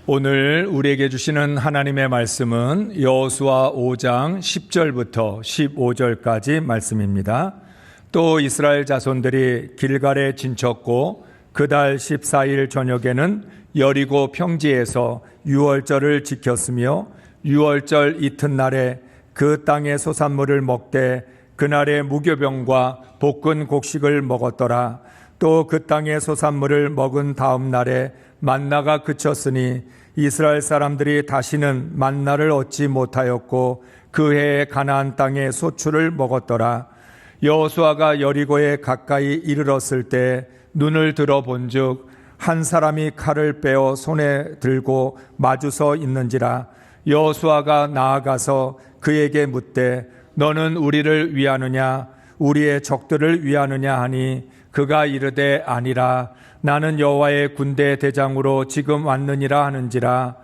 오늘 우리에게 주시는 하나님의 말씀은 여호수아 5장 10절부터 15절까지 말씀입니다. 또 이스라엘 자손들이 길갈에 진쳤고 그달 14일 저녁에는 여리고 평지에서 유월절을 지켰으며 유월절 이튿날에 그 땅의 소산물을 먹되 그날의 무교병과 볶은 곡식을 먹었더라. 또 그 땅의 소산물을 먹은 다음 날에 만나가 그쳤으니 이스라엘 사람들이 다시는 만나를 얻지 못하였고 그 해에 가나안 땅의 소출을 먹었더라. 여호수아가 여리고에 가까이 이르렀을 때 눈을 들어 본즉 한 사람이 칼을 빼어 손에 들고 마주서 있는지라. 여호수아가 나아가서 그에게 묻되 너는 우리를 위하느냐 우리의 적들을 위하느냐 하니 그가 이르되 아니라 나는 여호와의 군대 대장으로 지금 왔느니라 하는지라.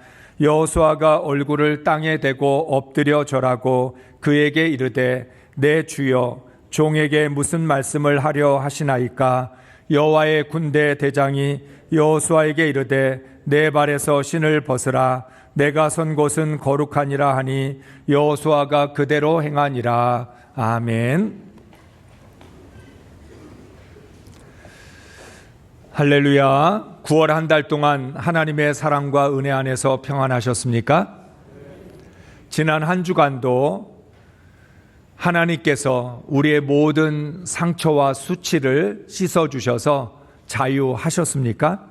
여호수아가 얼굴을 땅에 대고 엎드려 절하고 그에게 이르되 내 주여 종에게 무슨 말씀을 하려 하시나이까. 여호와의 군대 대장이 여호수아에게 이르되 내 발에서 신을 벗으라 내가 선 곳은 거룩하니라 하니 여호수아가 그대로 행하니라. 아멘. 할렐루야. 9월 한 달 동안 하나님의 사랑과 은혜 안에서 평안하셨습니까? 지난 한 주간도 하나님께서 우리의 모든 상처와 수치를 씻어주셔서 자유하셨습니까?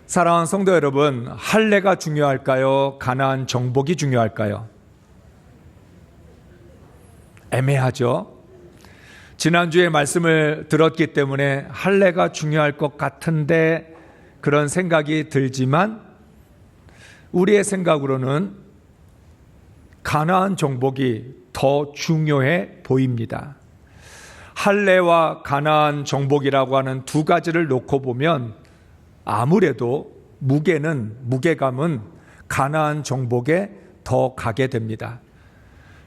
사랑하는 성도 여러분, 할례가 중요할까요? 가나안 정복이 중요할까요? 애매하죠? 지난주에 말씀을 들었기 때문에 할례가 중요할 것 같은데 그런 생각이 들지만 우리의 생각으로는 가나안 정복이 더 중요해 보입니다. 할례와 가나안 정복이라고 하는 두 가지를 놓고 보면 아무래도 무게감은 가나안 정복에 더 가게 됩니다.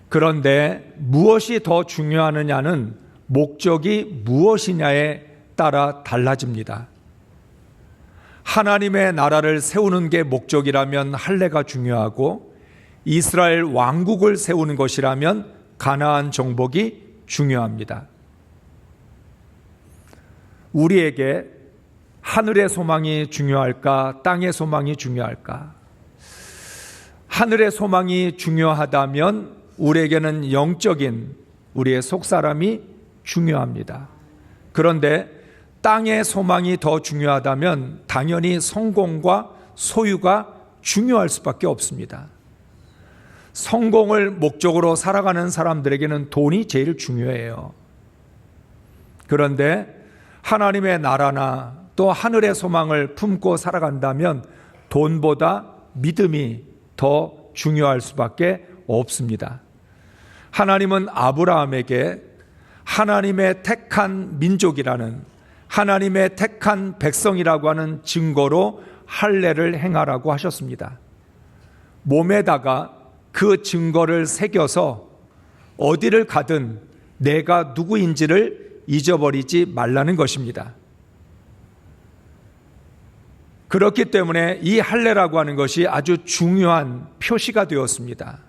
그런데 무엇이 더 중요하느냐는 목적이 무엇이냐에 따라 달라집니다. 하나님의 나라를 세우는 게 목적이라면 할례가 중요하고 이스라엘 왕국을 세우는 것이라면 가나안 정복이 중요합니다. 우리에게 하늘의 소망이 중요할까? 땅의 소망이 중요할까? 하늘의 소망이 중요하다면 우리에게는 영적인 우리의 속사람이 중요합니다. 그런데 땅의 소망이 더 중요하다면 당연히 성공과 소유가 중요할 수밖에 없습니다. 성공을 목적으로 살아가는 사람들에게는 돈이 제일 중요해요. 그런데 하나님의 나라나 또 하늘의 소망을 품고 살아간다면 돈보다 믿음이 더 중요할 수밖에 없습니다. 하나님은 아브라함에게 하나님의 택한 민족이라는 하나님의 택한 백성이라고 하는 증거로 할례를 행하라고 하셨습니다. 몸에다가 그 증거를 새겨서 어디를 가든 내가 누구인지를 잊어버리지 말라는 것입니다. 그렇기 때문에 이 할례라고 하는 것이 아주 중요한 표시가 되었습니다.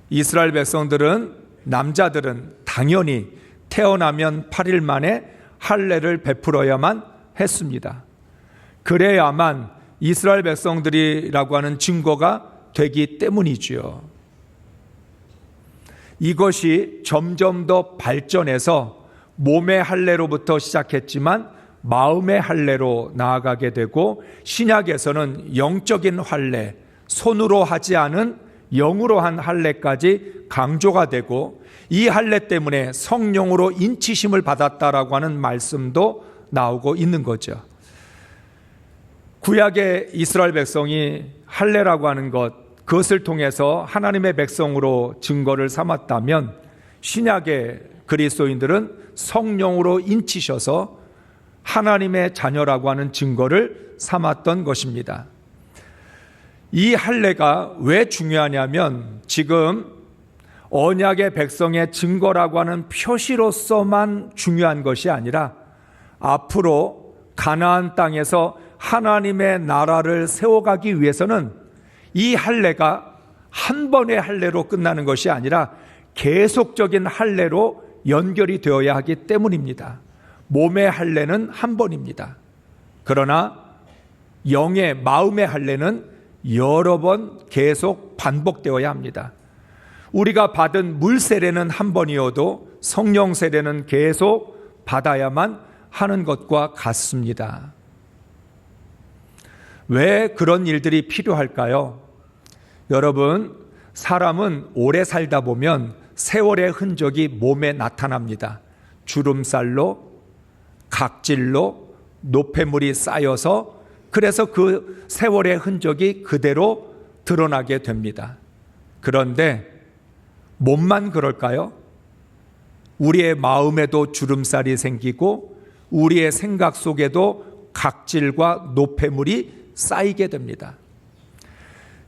이스라엘 백성들은 남자들은 당연히 태어나면 8일 만에 할례를 베풀어야만 했습니다. 그래야만 이스라엘 백성들이라고 하는 증거가 되기 때문이지요. 이것이 점점 더 발전해서 몸의 할례로부터 시작했지만 마음의 할례로 나아가게 되고 신약에서는 영적인 할례, 손으로 하지 않은 영으로 한 할례까지 강조가 되고 이 할례 때문에 성령으로 인치심을 받았다라고 하는 말씀도 나오고 있는 거죠. 구약의 이스라엘 백성이 할례라고 하는 그것을 통해서 하나님의 백성으로 증거를 삼았다면 신약의 그리스도인들은 성령으로 인치셔서 하나님의 자녀라고 하는 증거를 삼았던 것입니다. 이 할례가 왜 중요하냐면 지금 언약의 백성의 증거라고 하는 표시로서만 중요한 것이 아니라 앞으로 가나안 땅에서 하나님의 나라를 세워가기 위해서는 이 할례가 한 번의 할례로 끝나는 것이 아니라 계속적인 할례로 연결이 되어야 하기 때문입니다. 몸의 할례는 한 번입니다. 그러나 영의 마음의 할례는 여러 번 계속 반복되어야 합니다. 우리가 받은 물 세례는 한 번이어도 성령 세례는 계속 받아야만 하는 것과 같습니다. 왜 그런 일들이 필요할까요? 여러분, 사람은 오래 살다 보면 세월의 흔적이 몸에 나타납니다. 주름살로, 각질로, 노폐물이 쌓여서 그래서 그 세월의 흔적이 그대로 드러나게 됩니다. 그런데 몸만 그럴까요? 우리의 마음에도 주름살이 생기고 우리의 생각 속에도 각질과 노폐물이 쌓이게 됩니다.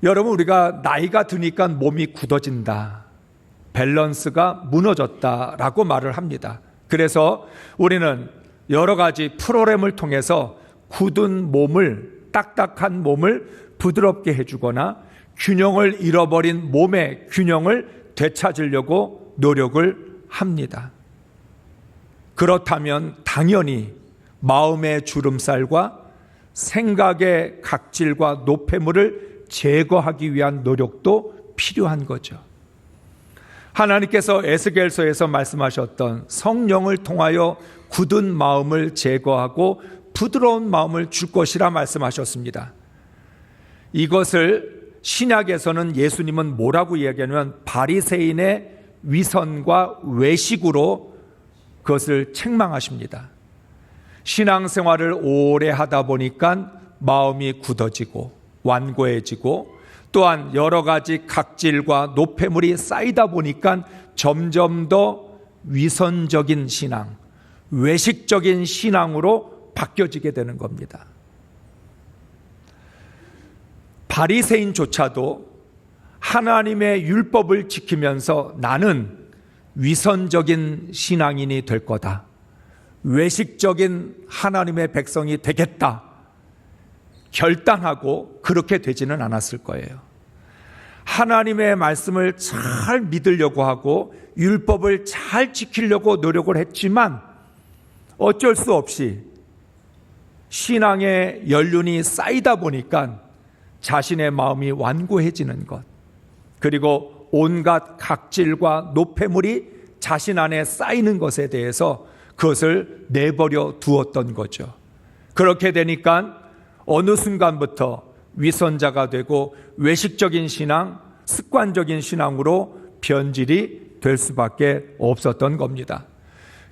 여러분, 우리가 나이가 드니까 몸이 굳어진다, 밸런스가 무너졌다라고 말을 합니다. 그래서 우리는 여러 가지 프로그램을 통해서 굳은 몸을, 딱딱한 몸을 부드럽게 해주거나 균형을 잃어버린 몸의 균형을 되찾으려고 노력을 합니다. 그렇다면 당연히 마음의 주름살과 생각의 각질과 노폐물을 제거하기 위한 노력도 필요한 거죠. 하나님께서 에스겔서에서 말씀하셨던 성령을 통하여 굳은 마음을 제거하고 부드러운 마음을 줄 것이라 말씀하셨습니다. 이것을 신약에서는 예수님은 뭐라고 이야기하냐면 바리새인의 위선과 외식으로 그것을 책망하십니다. 신앙생활을 오래 하다 보니까 마음이 굳어지고 완고해지고 또한 여러 가지 각질과 노폐물이 쌓이다 보니까 점점 더 위선적인 신앙, 외식적인 신앙으로 바뀌어지게 되는 겁니다. 바리새인조차도 하나님의 율법을 지키면서 나는 위선적인 신앙인이 될 거다, 외식적인 하나님의 백성이 되겠다 결단하고 그렇게 되지는 않았을 거예요. 하나님의 말씀을 잘 믿으려고 하고 율법을 잘 지키려고 노력을 했지만 어쩔 수 없이 신앙의 연륜이 쌓이다 보니까 자신의 마음이 완고해지는 것, 그리고 온갖 각질과 노폐물이 자신 안에 쌓이는 것에 대해서 그것을 내버려 두었던 거죠. 그렇게 되니까 어느 순간부터 위선자가 되고 외식적인 신앙, 습관적인 신앙으로 변질이 될 수밖에 없었던 겁니다.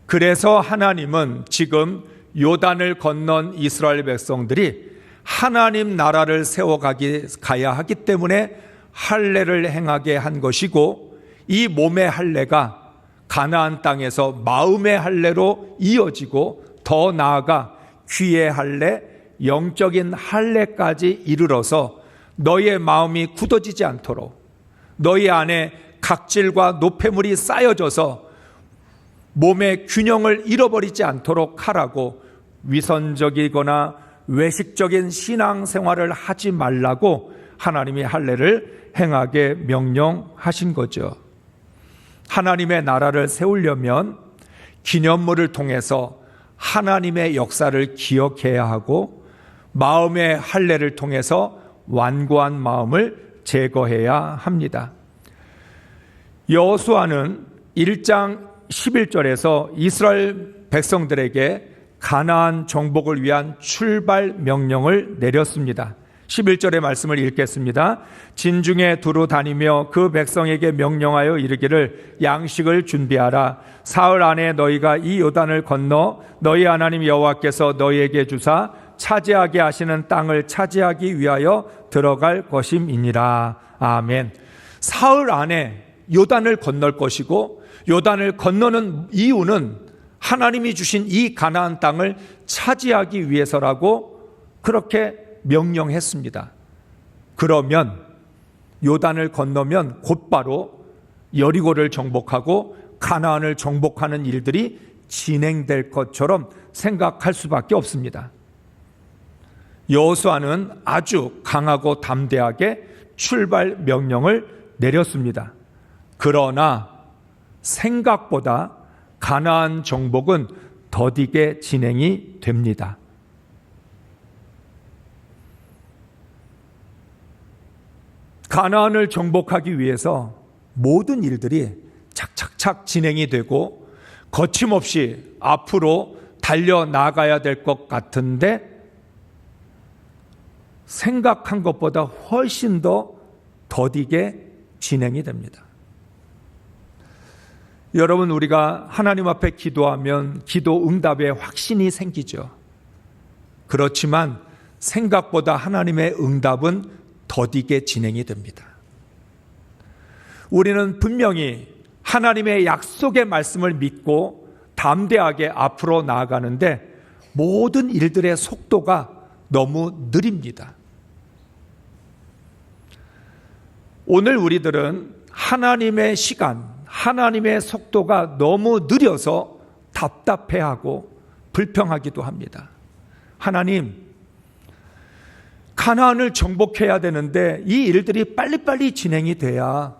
그래서 하나님은 지금 요단을 건넌 이스라엘 백성들이 하나님 나라를 가야 하기 때문에 할례를 행하게 한 것이고, 이 몸의 할례가 가나안 땅에서 마음의 할례로 이어지고 더 나아가 귀의 할례, 영적인 할례까지 이르러서 너희의 마음이 굳어지지 않도록, 너희 안에 각질과 노폐물이 쌓여져서 몸의 균형을 잃어버리지 않도록 하라고, 위선적이거나 외식적인 신앙생활을 하지 말라고 하나님이 할례를 행하게 명령하신 거죠. 하나님의 나라를 세우려면 기념물을 통해서 하나님의 역사를 기억해야 하고, 마음의 할례를 통해서 완고한 마음을 제거해야 합니다. 여호수아는 1장 11절에서 이스라엘 백성들에게 가나안 정복을 위한 출발 명령을 내렸습니다. 11절의 말씀을 읽겠습니다. 진중에 두루 다니며 그 백성에게 명령하여 이르기를 양식을 준비하라. 사흘 안에 너희가 이 요단을 건너 너희 하나님 여호와께서 너희에게 주사 차지하게 하시는 땅을 차지하기 위하여 들어갈 것임이니라. 아멘. 사흘 안에 요단을 건널 것이고, 요단을 건너는 이유는 하나님이 주신 이 가나안 땅을 차지하기 위해서라고 그렇게 명령했습니다. 그러면 요단을 건너면 곧바로 여리고를 정복하고 가나안을 정복하는 일들이 진행될 것처럼 생각할 수밖에 없습니다. 여호수아는 아주 강하고 담대하게 출발 명령을 내렸습니다. 그러나 생각보다 가나안 정복은 더디게 진행이 됩니다. 가나안을 정복하기 위해서 모든 일들이 착착착 진행이 되고 거침없이 앞으로 달려나가야 될 것 같은데 생각한 것보다 훨씬 더 더디게 진행이 됩니다. 여러분, 우리가 하나님 앞에 기도하면 기도 응답에 확신이 생기죠. 그렇지만 생각보다 하나님의 응답은 더디게 진행이 됩니다. 우리는 분명히 하나님의 약속의 말씀을 믿고 담대하게 앞으로 나아가는데 모든 일들의 속도가 너무 느립니다. 오늘 우리들은 하나님의 시간, 하나님의 속도가 너무 느려서 답답해하고 불평하기도 합니다. 하나님, 가나안을 정복해야 되는데 이 일들이 빨리빨리 진행이 돼야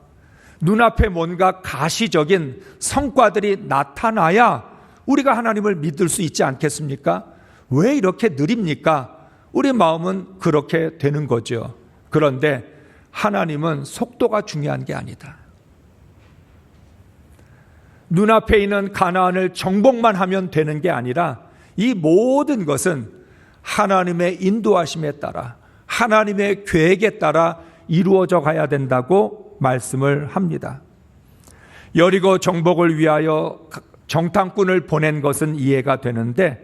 눈앞에 뭔가 가시적인 성과들이 나타나야 우리가 하나님을 믿을 수 있지 않겠습니까? 왜 이렇게 느립니까? 우리 마음은 그렇게 되는 거죠. 그런데 하나님은 속도가 중요한 게 아니다. 눈앞에 있는 가나안을 정복만 하면 되는 게 아니라 이 모든 것은 하나님의 인도하심에 따라 하나님의 계획에 따라 이루어져 가야 된다고 말씀을 합니다. 여리고 정복을 위하여 정탐꾼을 보낸 것은 이해가 되는데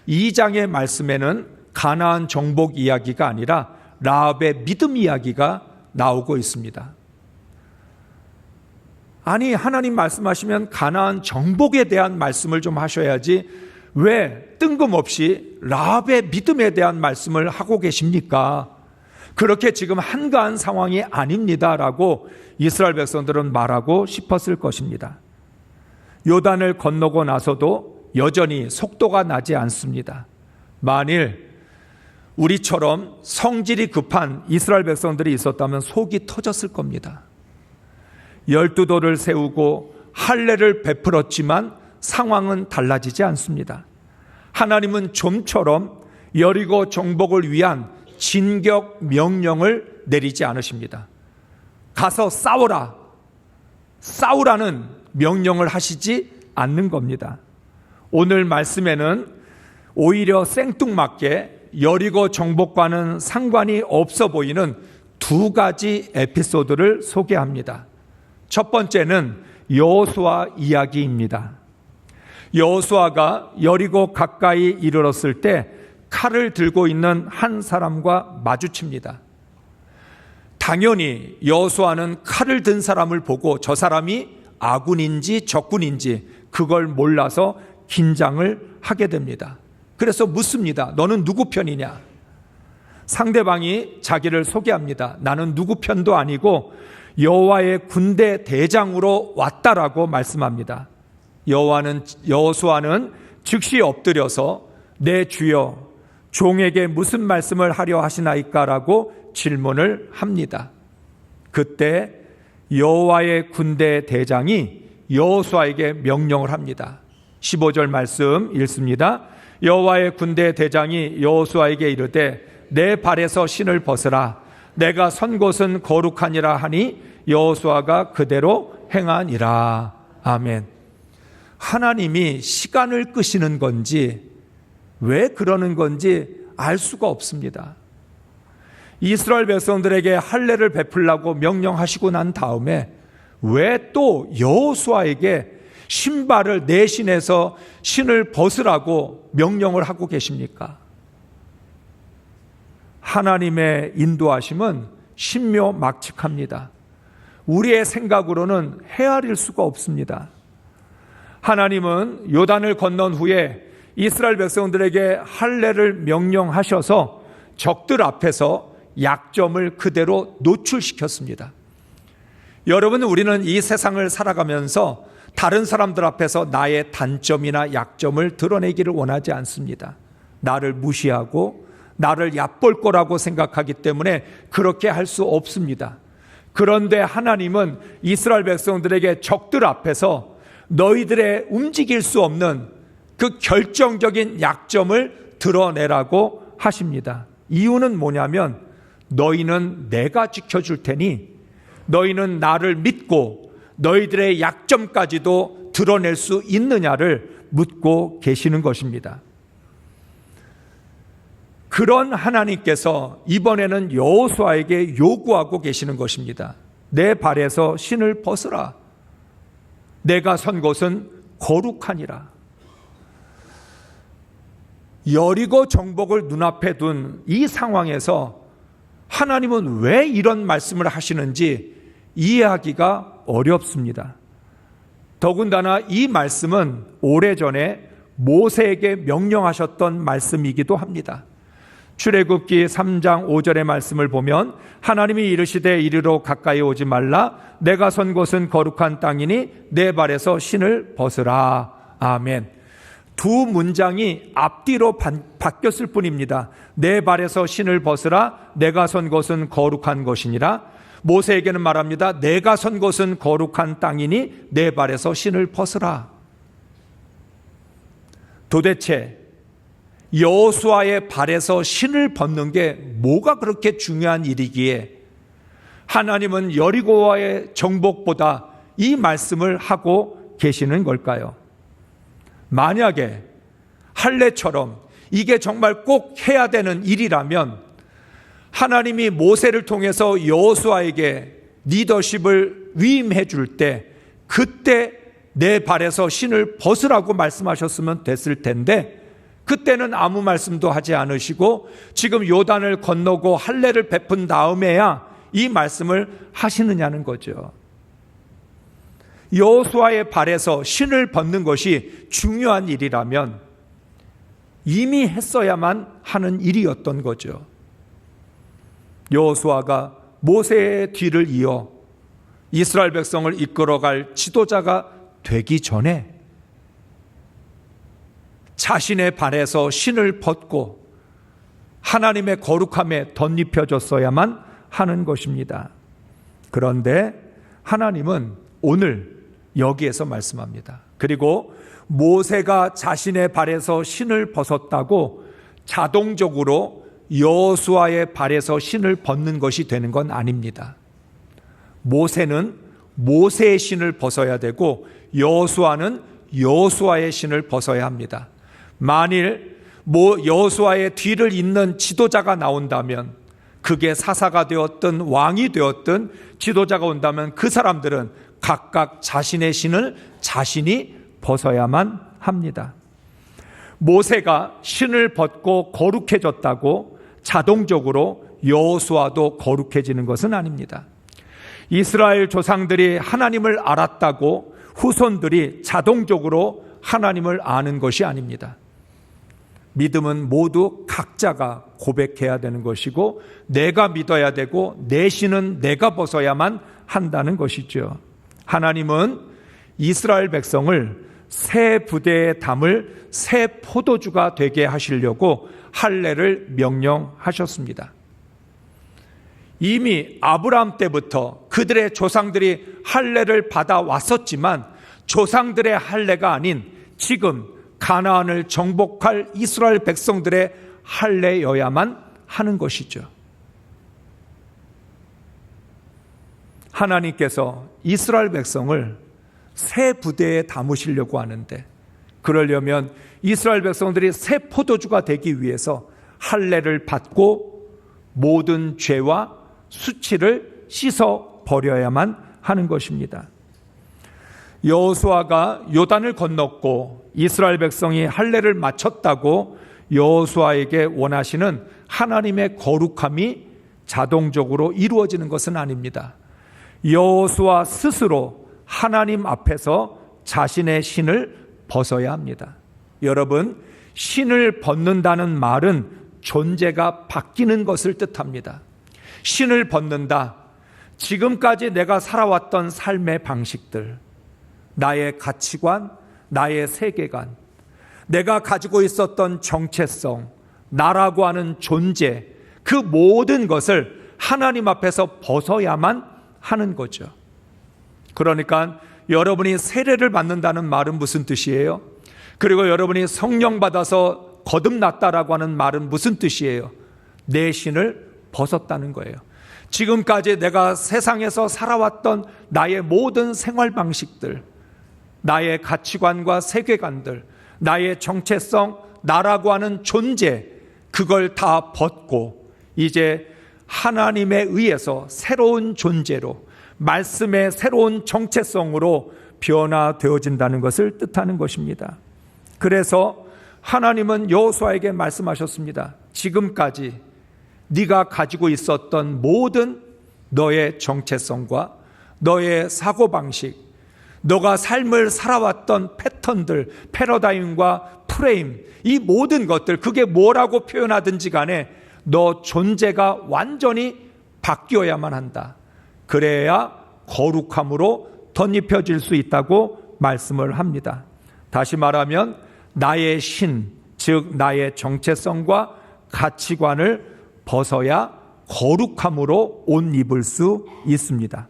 2장의 말씀에는 가나안 정복 이야기가 아니라 라합의 믿음 이야기가 나오고 있습니다. 아니, 하나님 말씀하시면 가나안 정복에 대한 말씀을 좀 하셔야지 왜 뜬금없이 라합의 믿음에 대한 말씀을 하고 계십니까? 그렇게 지금 한가한 상황이 아닙니다라고 이스라엘 백성들은 말하고 싶었을 것입니다. 요단을 건너고 나서도 여전히 속도가 나지 않습니다. 만일 우리처럼 성질이 급한 이스라엘 백성들이 있었다면 속이 터졌을 겁니다. 12돌을 세우고 할례를 베풀었지만 상황은 달라지지 않습니다. 하나님은 좀처럼 여리고 정복을 위한 진격 명령을 내리지 않으십니다. 가서 싸우라, 싸우라는 명령을 하시지 않는 겁니다. 오늘 말씀에는 오히려 생뚱맞게 여리고 정복과는 상관이 없어 보이는 두 가지 에피소드를 소개합니다. 첫 번째는 여호수아 이야기입니다. 여호수아가 여리고 가까이 이르렀을 때 칼을 들고 있는 한 사람과 마주칩니다. 당연히 여호수아는 칼을 든 사람을 보고 저 사람이 아군인지 적군인지 그걸 몰라서 긴장을 하게 됩니다. 그래서 묻습니다. 너는 누구 편이냐? 상대방이 자기를 소개합니다. 나는 누구 편도 아니고 여호와의 군대 대장으로 왔다라고 말씀합니다. 여호수아는 즉시 엎드려서 내 주여 종에게 무슨 말씀을 하려 하시나이까라고 질문을 합니다. 그때 여호와의 군대 대장이 여호수아에게 명령을 합니다. 15절 말씀 읽습니다. 여호와의 군대 대장이 여호수아에게 이르되 내 발에서 신을 벗으라. 내가 선 곳은 거룩하니라 하니 여호수아가 그대로 행하니라. 아멘. 하나님이 시간을 끄시는 건지 왜 그러는 건지 알 수가 없습니다. 이스라엘 백성들에게 할례를 베풀라고 명령하시고 난 다음에 왜 또 여호수아에게 신발을 내신해서 신을 벗으라고 명령을 하고 계십니까? 하나님의 인도하심은 신묘막측합니다. 우리의 생각으로는 헤아릴 수가 없습니다. 하나님은 요단을 건넌 후에 이스라엘 백성들에게 할례를 명령하셔서 적들 앞에서 약점을 그대로 노출시켰습니다. 여러분, 우리는 이 세상을 살아가면서 다른 사람들 앞에서 나의 단점이나 약점을 드러내기를 원하지 않습니다. 나를 무시하고 나를 얕볼 거라고 생각하기 때문에 그렇게 할 수 없습니다. 그런데 하나님은 이스라엘 백성들에게 적들 앞에서 너희들의 움직일 수 없는 그 결정적인 약점을 드러내라고 하십니다. 이유는 뭐냐면 너희는 내가 지켜줄 테니 너희는 나를 믿고 너희들의 약점까지도 드러낼 수 있느냐를 묻고 계시는 것입니다. 그런 하나님께서 이번에는 여호수아에게 요구하고 계시는 것입니다. 내 발에서 신을 벗으라. 내가 선 곳은 거룩하니라. 여리고 정복을 눈앞에 둔 이 상황에서 하나님은 왜 이런 말씀을 하시는지 이해하기가 어렵습니다. 더군다나 이 말씀은 오래전에 모세에게 명령하셨던 말씀이기도 합니다. 출애굽기 3장 5절의 말씀을 보면 하나님이 이르시되 이리로 가까이 오지 말라. 내가 선 곳은 거룩한 땅이니 내 발에서 신을 벗으라. 아멘. 두 문장이 앞뒤로 바뀌었을 뿐입니다. 내 발에서 신을 벗으라. 내가 선 곳은 거룩한 것이니라. 모세에게는 말합니다. 내가 선 곳은 거룩한 땅이니 내 발에서 신을 벗으라. 도대체 여호수아의 발에서 신을 벗는 게 뭐가 그렇게 중요한 일이기에 하나님은 여리고와의 정복보다 이 말씀을 하고 계시는 걸까요? 만약에 할례처럼 이게 정말 꼭 해야 되는 일이라면 하나님이 모세를 통해서 여호수아에게 리더십을 위임해 줄 때 그때 내 발에서 신을 벗으라고 말씀하셨으면 됐을 텐데 그때는 아무 말씀도 하지 않으시고 지금 요단을 건너고 할례를 베푼 다음에야 이 말씀을 하시느냐는 거죠. 여호수아의 발에서 신을 벗는 것이 중요한 일이라면 이미 했어야만 하는 일이었던 거죠. 여호수아가 모세의 뒤를 이어 이스라엘 백성을 이끌어갈 지도자가 되기 전에 자신의 발에서 신을 벗고 하나님의 거룩함에 덧입혀졌어야만 하는 것입니다. 그런데 하나님은 오늘 여기에서 말씀합니다. 그리고 모세가 자신의 발에서 신을 벗었다고 자동적으로 여호수아의 발에서 신을 벗는 것이 되는 건 아닙니다. 모세는 모세의 신을 벗어야 되고 여호수아는 여호수아의 신을 벗어야 합니다. 만일 여호수아의 뒤를 잇는 지도자가 나온다면 그게 사사가 되었든 왕이 되었든 지도자가 온다면 그 사람들은 각각 자신의 신을 자신이 벗어야만 합니다. 모세가 신을 벗고 거룩해졌다고 자동적으로 여호수아도 거룩해지는 것은 아닙니다. 이스라엘 조상들이 하나님을 알았다고 후손들이 자동적으로 하나님을 아는 것이 아닙니다. 믿음은 모두 각자가 고백해야 되는 것이고 내가 믿어야 되고 내 신은 내가 벗어야만 한다는 것이죠. 하나님은 이스라엘 백성을 새 부대에 담을 새 포도주가 되게 하시려고 할례를 명령하셨습니다. 이미 아브라함 때부터 그들의 조상들이 할례를 받아왔었지만 조상들의 할례가 아닌 지금 가나안을 정복할 이스라엘 백성들의 할례여야만 하는 것이죠. 하나님께서 이스라엘 백성을 새 부대에 담으시려고 하는데 그러려면 이스라엘 백성들이 새 포도주가 되기 위해서 할례를 받고 모든 죄와 수치를 씻어 버려야만 하는 것입니다. 여호수아가 요단을 건넜고 이스라엘 백성이 할례를 마쳤다고 여호수아에게 원하시는 하나님의 거룩함이 자동적으로 이루어지는 것은 아닙니다. 여호수아 스스로 하나님 앞에서 자신의 신을 벗어야 합니다. 여러분, 신을 벗는다는 말은 존재가 바뀌는 것을 뜻합니다. 신을 벗는다. 지금까지 내가 살아왔던 삶의 방식들, 나의 가치관, 나의 세계관, 내가 가지고 있었던 정체성, 나라고 하는 존재, 그 모든 것을 하나님 앞에서 벗어야만 하는 거죠. 그러니까 여러분이 세례를 받는다는 말은 무슨 뜻이에요? 그리고 여러분이 성령 받아서 거듭났다라고 하는 말은 무슨 뜻이에요? 내 신을 벗었다는 거예요. 지금까지 내가 세상에서 살아왔던 나의 모든 생활 방식들, 나의 가치관과 세계관들, 나의 정체성, 나라고 하는 존재, 그걸 다 벗고 이제 하나님에 의해서 새로운 존재로, 말씀의 새로운 정체성으로 변화되어진다는 것을 뜻하는 것입니다. 그래서 하나님은 여호수아에게 말씀하셨습니다. 지금까지 네가 가지고 있었던 모든 너의 정체성과 너의 사고방식, 너가 삶을 살아왔던 패턴들, 패러다임과 프레임, 이 모든 것들, 그게 뭐라고 표현하든지 간에 너 존재가 완전히 바뀌어야만 한다. 그래야 거룩함으로 덧입혀질 수 있다고 말씀을 합니다. 다시 말하면 나의 신, 즉 나의 정체성과 가치관을 벗어야 거룩함으로 옷 입을 수 있습니다.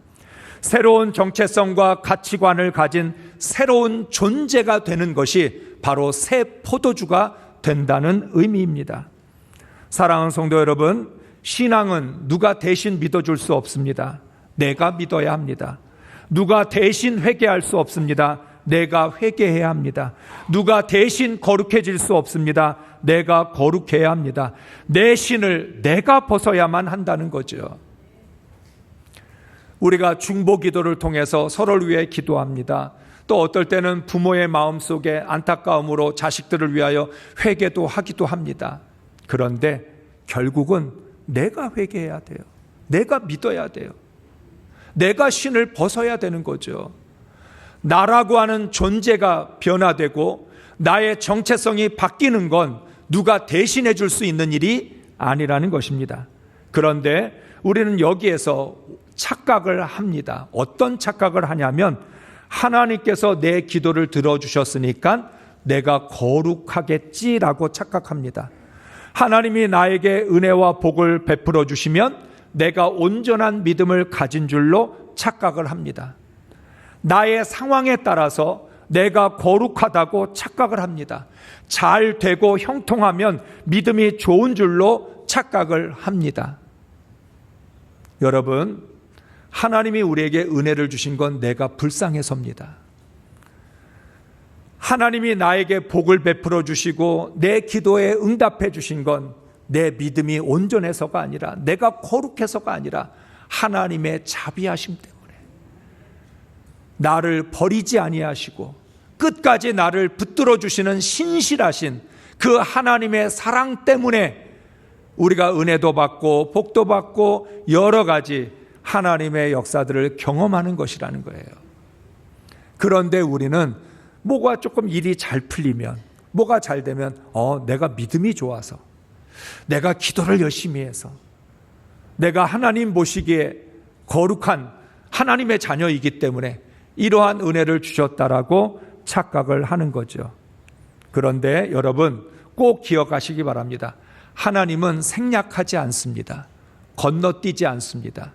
새로운 정체성과 가치관을 가진 새로운 존재가 되는 것이 바로 새 포도주가 된다는 의미입니다. 사랑하는 성도 여러분, 신앙은 누가 대신 믿어줄 수 없습니다. 내가 믿어야 합니다. 누가 대신 회개할 수 없습니다. 내가 회개해야 합니다. 누가 대신 거룩해질 수 없습니다. 내가 거룩해야 합니다. 내 신을 내가 벗어야만 한다는 거죠. 우리가 중보 기도를 통해서 서로를 위해 기도합니다. 또 어떨 때는 부모의 마음속에 안타까움으로 자식들을 위하여 회개도 하기도 합니다. 그런데 결국은 내가 회개해야 돼요. 내가 믿어야 돼요. 내가 신을 벗어야 되는 거죠. 나라고 하는 존재가 변화되고 나의 정체성이 바뀌는 건 누가 대신해 줄 수 있는 일이 아니라는 것입니다. 그런데 우리는 여기에서 착각을 합니다. 어떤 착각을 하냐면 하나님께서 내 기도를 들어주셨으니까 내가 거룩하겠지라고 착각합니다. 하나님이 나에게 은혜와 복을 베풀어 주시면 내가 온전한 믿음을 가진 줄로 착각을 합니다. 나의 상황에 따라서 내가 거룩하다고 착각을 합니다. 잘 되고 형통하면 믿음이 좋은 줄로 착각을 합니다. 여러분, 하나님이 우리에게 은혜를 주신 건 내가 불쌍해서입니다. 하나님이 나에게 복을 베풀어 주시고 내 기도에 응답해 주신 건 내 믿음이 온전해서가 아니라, 내가 거룩해서가 아니라 하나님의 자비하심 때문에 나를 버리지 아니하시고 끝까지 나를 붙들어 주시는 신실하신 그 하나님의 사랑 때문에 우리가 은혜도 받고 복도 받고 여러 가지 하나님의 역사들을 경험하는 것이라는 거예요. 그런데 우리는 뭐가 조금 일이 잘 풀리면, 뭐가 잘 되면 내가 믿음이 좋아서, 내가 기도를 열심히 해서, 내가 하나님 보시기에 거룩한 하나님의 자녀이기 때문에 이러한 은혜를 주셨다라고 착각을 하는 거죠. 그런데 여러분 꼭 기억하시기 바랍니다. 하나님은 생략하지 않습니다. 건너뛰지 않습니다.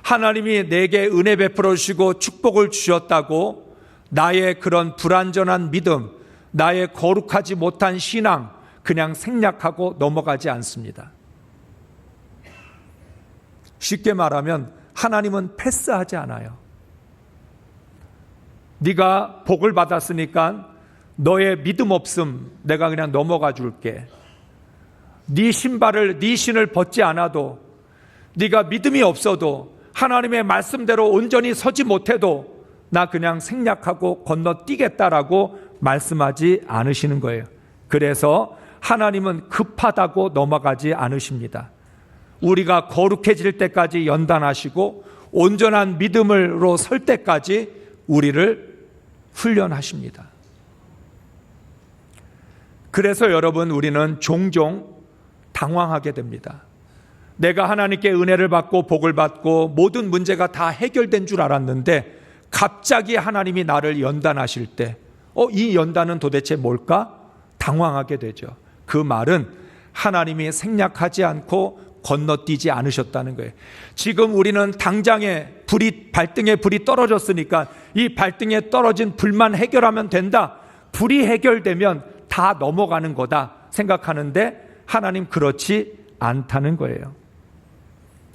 하나님이 내게 은혜 베풀어 주시고 축복을 주셨다고 나의 그런 불완전한 믿음, 나의 거룩하지 못한 신앙 그냥 생략하고 넘어가지 않습니다. 쉽게 말하면 하나님은 패스하지 않아요. 네가 복을 받았으니까 너의 믿음 없음 내가 그냥 넘어가 줄게. 네 신발을, 네 신을 벗지 않아도, 네가 믿음이 없어도, 하나님의 말씀대로 온전히 서지 못해도 나 그냥 생략하고 건너뛰겠다라고 말씀하지 않으시는 거예요. 그래서 하나님은 급하다고 넘어가지 않으십니다. 우리가 거룩해질 때까지 연단하시고 온전한 믿음으로 설 때까지 우리를 훈련하십니다. 그래서 여러분, 우리는 종종 당황하게 됩니다. 내가 하나님께 은혜를 받고 복을 받고 모든 문제가 다 해결된 줄 알았는데 갑자기 하나님이 나를 연단하실 때 이 연단은 도대체 뭘까? 당황하게 되죠. 그 말은 하나님이 생략하지 않고 건너뛰지 않으셨다는 거예요. 지금 우리는 당장에 발등에 불이 떨어졌으니까 이 발등에 떨어진 불만 해결하면 된다, 불이 해결되면 다 넘어가는 거다 생각하는데 하나님 그렇지 않다는 거예요.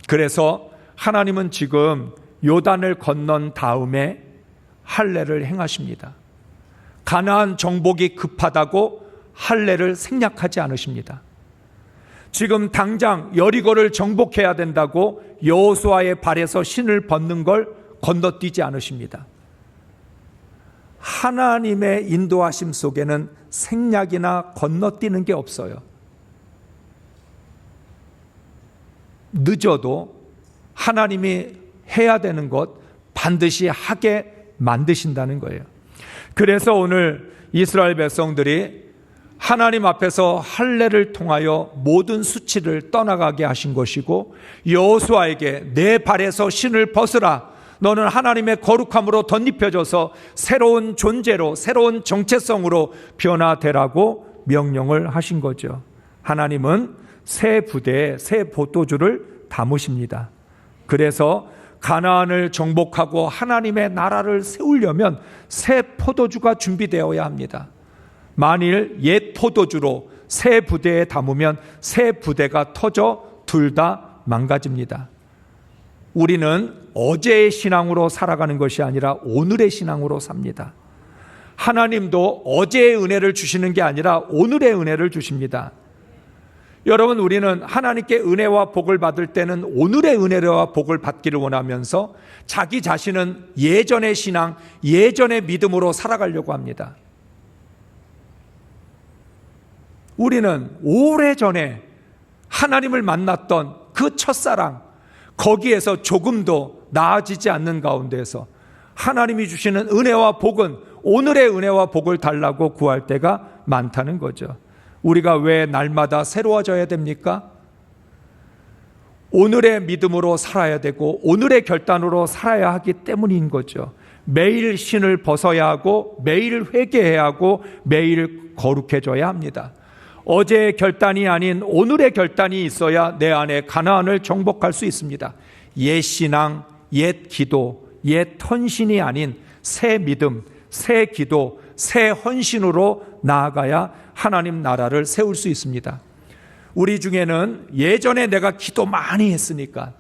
그래서 하나님은 지금 요단을 건넌 다음에 할례를 행하십니다. 가나안 정복이 급하다고 할례를 생략하지 않으십니다. 지금 당장 여리고를 정복해야 된다고 여호수아의 발에서 신을 벗는 걸 건너뛰지 않으십니다. 하나님의 인도하심 속에는 생략이나 건너뛰는 게 없어요. 늦어도 하나님이 해야 되는 것 반드시 하게 만드신다는 거예요. 그래서 오늘 이스라엘 백성들이 하나님 앞에서 할례를 통하여 모든 수치를 떠나가게 하신 것이고, 여호수아에게 내 발에서 신을 벗으라, 너는 하나님의 거룩함으로 덧입혀져서 새로운 존재로, 새로운 정체성으로 변화되라고 명령을 하신 거죠. 하나님은 새 부대에 새 포도주를 담으십니다. 그래서 가나안을 정복하고 하나님의 나라를 세우려면 새 포도주가 준비되어야 합니다. 만일 옛 포도주로 새 부대에 담으면 새 부대가 터져 둘 다 망가집니다. 우리는 어제의 신앙으로 살아가는 것이 아니라 오늘의 신앙으로 삽니다. 하나님도 어제의 은혜를 주시는 게 아니라 오늘의 은혜를 주십니다. 여러분, 우리는 하나님께 은혜와 복을 받을 때는 오늘의 은혜와 복을 받기를 원하면서 자기 자신은 예전의 신앙, 예전의 믿음으로 살아가려고 합니다. 우리는 오래전에 하나님을 만났던 그 첫사랑, 거기에서 조금도 나아지지 않는 가운데에서 하나님이 주시는 은혜와 복은 오늘의 은혜와 복을 달라고 구할 때가 많다는 거죠. 우리가 왜 날마다 새로워져야 됩니까? 오늘의 믿음으로 살아야 되고 오늘의 결단으로 살아야 하기 때문인 거죠. 매일 신을 벗어야 하고 매일 회개해야 하고 매일 거룩해져야 합니다. 어제의 결단이 아닌 오늘의 결단이 있어야 내 안에 가나안을 정복할 수 있습니다. 옛 신앙, 옛 기도, 옛 헌신이 아닌 새 믿음, 새 기도, 새 헌신으로 나아가야 하나님 나라를 세울 수 있습니다. 우리 중에는 예전에 내가 기도 많이 했으니까,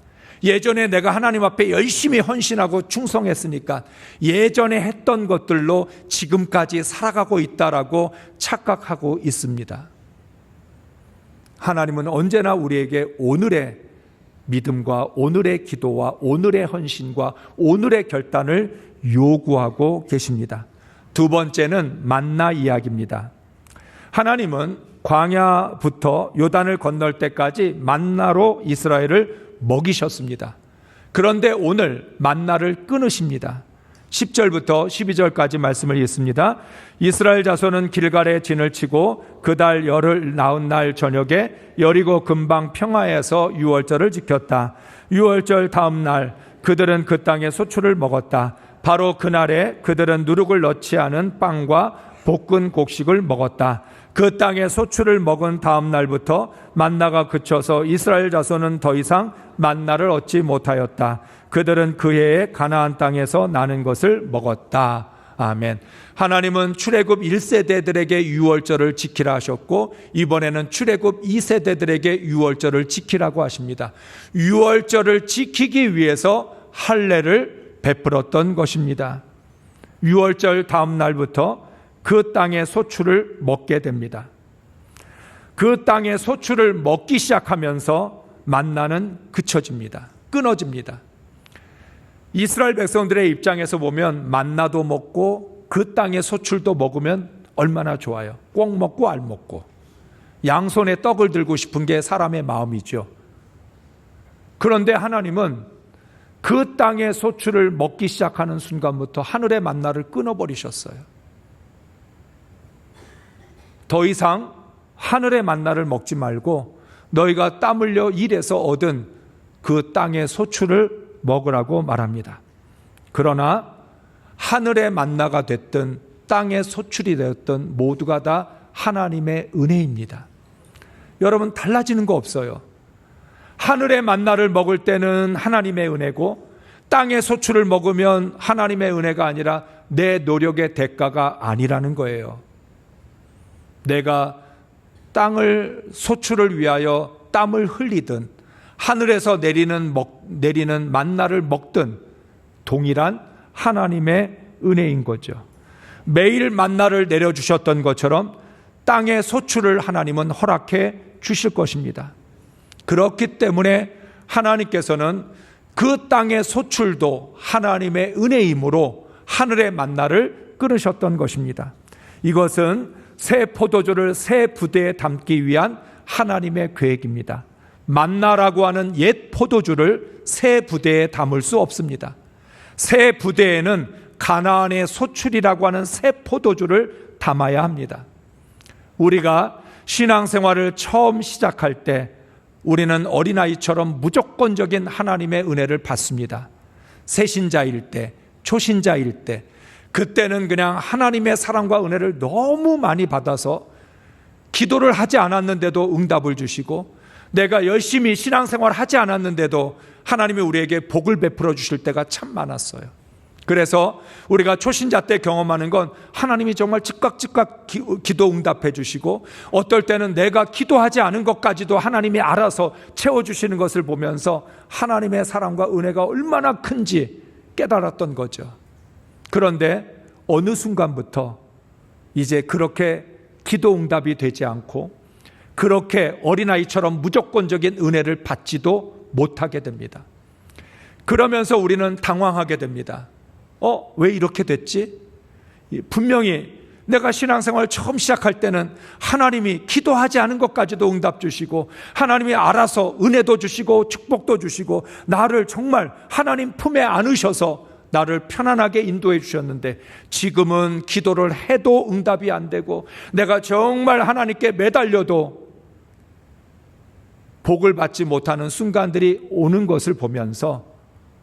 예전에 내가 하나님 앞에 열심히 헌신하고 충성했으니까 예전에 했던 것들로 지금까지 살아가고 있다라고 착각하고 있습니다. 하나님은 언제나 우리에게 오늘의 믿음과 오늘의 기도와 오늘의 헌신과 오늘의 결단을 요구하고 계십니다. 두 번째는 만나 이야기입니다. 하나님은 광야부터 요단을 건널 때까지 만나로 이스라엘을 먹이셨습니다. 그런데 오늘 만나를 끊으십니다. 10절부터 12절까지 말씀을 읽습니다. 이스라엘 자손은 길갈에 진을 치고 그달 열흘 나온 날 저녁에 여리고 근방 평화에서 유월절을 지켰다. 유월절 다음 날 그들은 그 땅의 소출을 먹었다. 바로 그날에 그들은 누룩을 넣지 않은 빵과 볶은 곡식을 먹었다. 그 땅의 소출을 먹은 다음 날부터 만나가 그쳐서 이스라엘 자손은 더 이상 만나를 얻지 못하였다. 그들은 그 해에 가나안 땅에서 나는 것을 먹었다. 아멘. 하나님은 출애굽 1세대들에게 유월절을 지키라 하셨고 이번에는 출애굽 2세대들에게 유월절을 지키라고 하십니다. 유월절을 지키기 위해서 할례를 베풀었던 것입니다. 유월절 다음 날부터 그 땅의 소출을 먹게 됩니다. 그 땅의 소출을 먹기 시작하면서 만나는 그쳐집니다. 끊어집니다. 이스라엘 백성들의 입장에서 보면 만나도 먹고 그 땅의 소출도 먹으면 얼마나 좋아요. 꼭 먹고 알 먹고 양손에 떡을 들고 싶은 게 사람의 마음이죠. 그런데 하나님은 그 땅의 소출을 먹기 시작하는 순간부터 하늘의 만나를 끊어버리셨어요. 더 이상 하늘의 만나를 먹지 말고 너희가 땀 흘려 일해서 얻은 그 땅의 소출을 먹으라고 말합니다. 그러나 하늘의 만나가 됐든 땅의 소출이 되었든 모두가 다 하나님의 은혜입니다. 여러분 달라지는 거 없어요. 하늘의 만나를 먹을 때는 하나님의 은혜고 땅의 소출을 먹으면 하나님의 은혜가 아니라 내 노력의 대가가 아니라는 거예요. 내가 땅을 소출을 위하여 땀을 흘리든 하늘에서 내리는 만나를 먹든 동일한 하나님의 은혜인 거죠. 매일 만나를 내려주셨던 것처럼 땅의 소출을 하나님은 허락해 주실 것입니다. 그렇기 때문에 하나님께서는 그 땅의 소출도 하나님의 은혜이므로 하늘의 만나를 끊으셨던 것입니다. 이것은 새 포도주를 새 부대에 담기 위한 하나님의 계획입니다. 만나라고 하는 옛 포도주를 새 부대에 담을 수 없습니다. 새 부대에는 가나안의 소출이라고 하는 새 포도주를 담아야 합니다. 우리가 신앙생활을 처음 시작할 때 우리는 어린아이처럼 무조건적인 하나님의 은혜를 받습니다. 새신자일 때, 초신자일 때, 그때는 그냥 하나님의 사랑과 은혜를 너무 많이 받아서 기도를 하지 않았는데도 응답을 주시고, 내가 열심히 신앙생활을 하지 않았는데도 하나님이 우리에게 복을 베풀어 주실 때가 참 많았어요. 그래서 우리가 초신자 때 경험하는 건 하나님이 정말 즉각 기도 응답해 주시고, 어떨 때는 내가 기도하지 않은 것까지도 하나님이 알아서 채워주시는 것을 보면서 하나님의 사랑과 은혜가 얼마나 큰지 깨달았던 거죠. 그런데 어느 순간부터 이제 그렇게 기도 응답이 되지 않고 그렇게 어린아이처럼 무조건적인 은혜를 받지도 못하게 됩니다. 그러면서 우리는 당황하게 됩니다. 왜 이렇게 됐지? 분명히 내가 신앙생활 처음 시작할 때는 하나님이 기도하지 않은 것까지도 응답 주시고 하나님이 알아서 은혜도 주시고 축복도 주시고 나를 정말 하나님 품에 안으셔서 나를 편안하게 인도해 주셨는데, 지금은 기도를 해도 응답이 안 되고 내가 정말 하나님께 매달려도 복을 받지 못하는 순간들이 오는 것을 보면서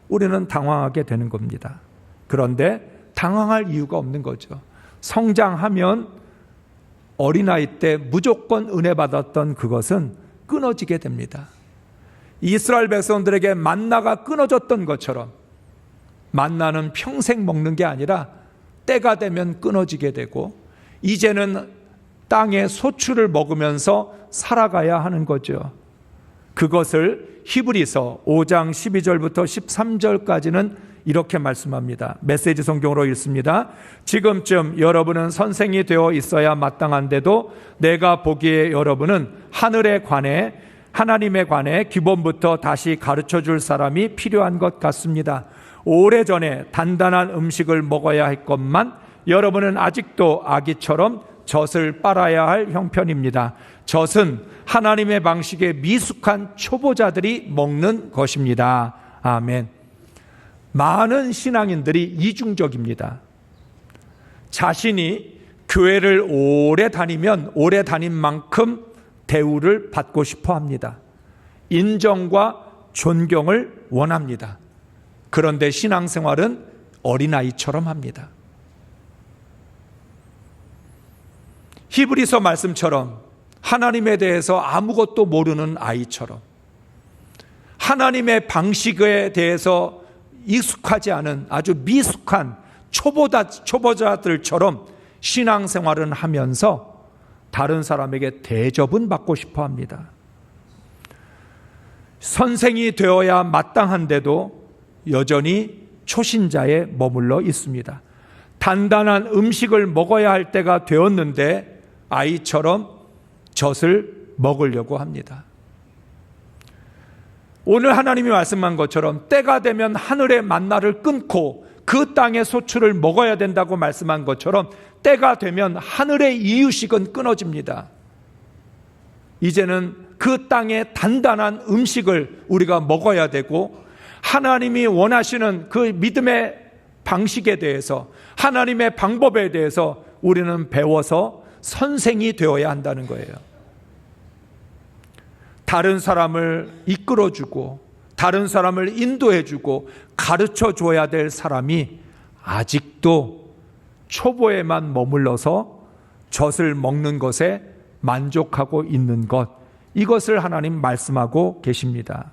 우리는 당황하게 되는 겁니다. 그런데 당황할 이유가 없는 거죠. 성장하면 어린아이 때 무조건 은혜 받았던 그것은 끊어지게 됩니다. 이스라엘 백성들에게 만나가 끊어졌던 것처럼 만나는 평생 먹는 게 아니라 때가 되면 끊어지게 되고 이제는 땅의 소출을 먹으면서 살아가야 하는 거죠. 그것을 히브리서 5장 12절부터 13절까지는 이렇게 말씀합니다. 메시지 성경으로 읽습니다. 지금쯤 여러분은 선생이 되어 있어야 마땅한데도 내가 보기에 여러분은 하늘에 관해 하나님에 관해 기본부터 다시 가르쳐 줄 사람이 필요한 것 같습니다. 오래전에 단단한 음식을 먹어야 할 것만 여러분은 아직도 아기처럼 젖을 빨아야 할 형편입니다. 젖은 하나님의 방식에 미숙한 초보자들이 먹는 것입니다. 아멘. 많은 신앙인들이 이중적입니다. 자신이 교회를 오래 다니면 오래 다닌 만큼 대우를 받고 싶어 합니다. 인정과 존경을 원합니다. 그런데 신앙생활은 어린아이처럼 합니다. 히브리서 말씀처럼 하나님에 대해서 아무것도 모르는 아이처럼, 하나님의 방식에 대해서 익숙하지 않은 아주 미숙한 초보자들처럼 신앙생활은 하면서 다른 사람에게 대접은 받고 싶어 합니다. 선생이 되어야 마땅한데도 여전히 초신자에 머물러 있습니다. 단단한 음식을 먹어야 할 때가 되었는데 아이처럼 젖을 먹으려고 합니다. 오늘 하나님이 말씀한 것처럼 때가 되면 하늘의 만나를 끊고 그 땅의 소출을 먹어야 된다고 말씀한 것처럼 때가 되면 하늘의 이유식은 끊어집니다. 이제는 그 땅의 단단한 음식을 우리가 먹어야 되고 하나님이 원하시는 그 믿음의 방식에 대해서, 하나님의 방법에 대해서 우리는 배워서 선생이 되어야 한다는 거예요. 다른 사람을 이끌어주고 다른 사람을 인도해주고 가르쳐줘야 될 사람이 아직도 초보에만 머물러서 젖을 먹는 것에 만족하고 있는 것, 이것을 하나님 말씀하고 계십니다.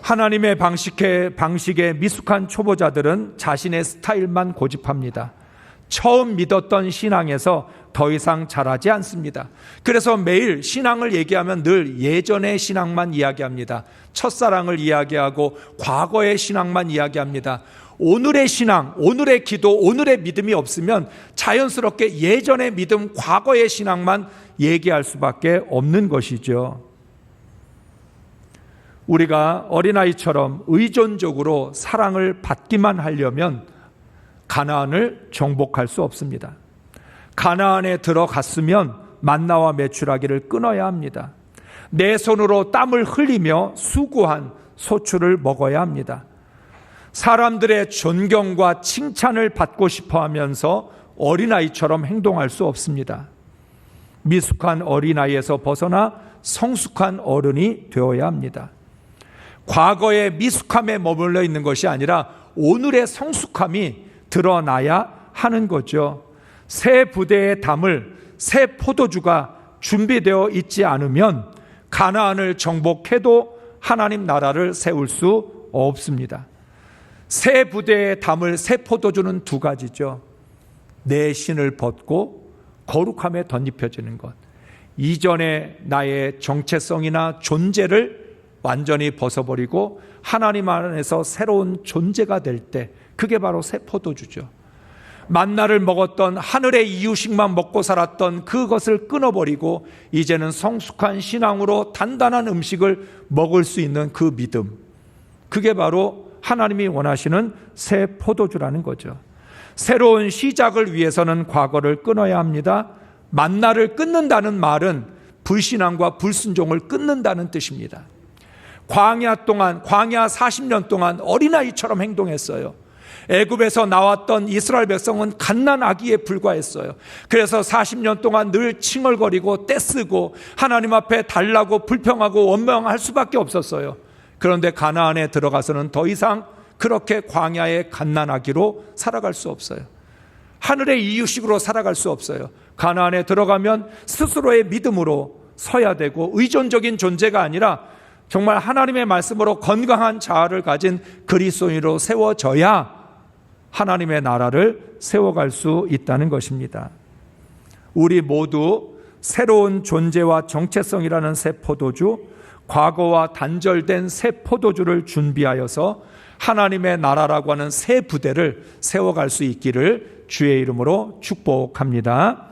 하나님의 방식에 미숙한 초보자들은 자신의 스타일만 고집합니다. 처음 믿었던 신앙에서 더 이상 자라지 않습니다. 그래서 매일 신앙을 얘기하면 늘 예전의 신앙만 이야기합니다. 첫사랑을 이야기하고 과거의 신앙만 이야기합니다. 오늘의 신앙, 오늘의 기도, 오늘의 믿음이 없으면 자연스럽게 예전의 믿음, 과거의 신앙만 얘기할 수밖에 없는 것이죠. 우리가 어린아이처럼 의존적으로 사랑을 받기만 하려면 가나안을 정복할 수 없습니다. 가나안에 들어갔으면 만나와 메추라기를 끊어야 합니다. 내 손으로 땀을 흘리며 수고한 소출을 먹어야 합니다. 사람들의 존경과 칭찬을 받고 싶어 하면서 어린아이처럼 행동할 수 없습니다. 미숙한 어린아이에서 벗어나 성숙한 어른이 되어야 합니다. 과거의 미숙함에 머물러 있는 것이 아니라 오늘의 성숙함이 드러나야 하는 거죠. 새 부대에 담을 새 포도주가 준비되어 있지 않으면 가나안을 정복해도 하나님 나라를 세울 수 없습니다. 새 부대에 담을 새 포도주는 두 가지죠. 내 신을 벗고 거룩함에 덧입혀지는 것. 이전의 나의 정체성이나 존재를 완전히 벗어버리고 하나님 안에서 새로운 존재가 될 때 그게 바로 새 포도주죠. 만나를 먹었던 하늘의 이유식만 먹고 살았던 그것을 끊어버리고 이제는 성숙한 신앙으로 단단한 음식을 먹을 수 있는 그 믿음, 그게 바로 하나님이 원하시는 새 포도주라는 거죠. 새로운 시작을 위해서는 과거를 끊어야 합니다. 만나를 끊는다는 말은 불신앙과 불순종을 끊는다는 뜻입니다. 광야 40년 동안 어린아이처럼 행동했어요. 애굽에서 나왔던 이스라엘 백성은 갓난아기에 불과했어요. 그래서 40년 동안 늘 칭얼거리고 떼쓰고 하나님 앞에 달라고 불평하고 원망할 수밖에 없었어요. 그런데 가나안에 들어가서는 더 이상 그렇게 광야의 갓난아기로 살아갈 수 없어요. 하늘의 이유식으로 살아갈 수 없어요. 가나안에 들어가면 스스로의 믿음으로 서야 되고 의존적인 존재가 아니라 정말 하나님의 말씀으로 건강한 자아를 가진 그리스도인으로 세워져야 하나님의 나라를 세워갈 수 있다는 것입니다. 우리 모두 새로운 존재와 정체성이라는 새 포도주, 과거와 단절된 새 포도주를 준비하여서 하나님의 나라라고 하는 새 부대를 세워갈 수 있기를 주의 이름으로 축복합니다.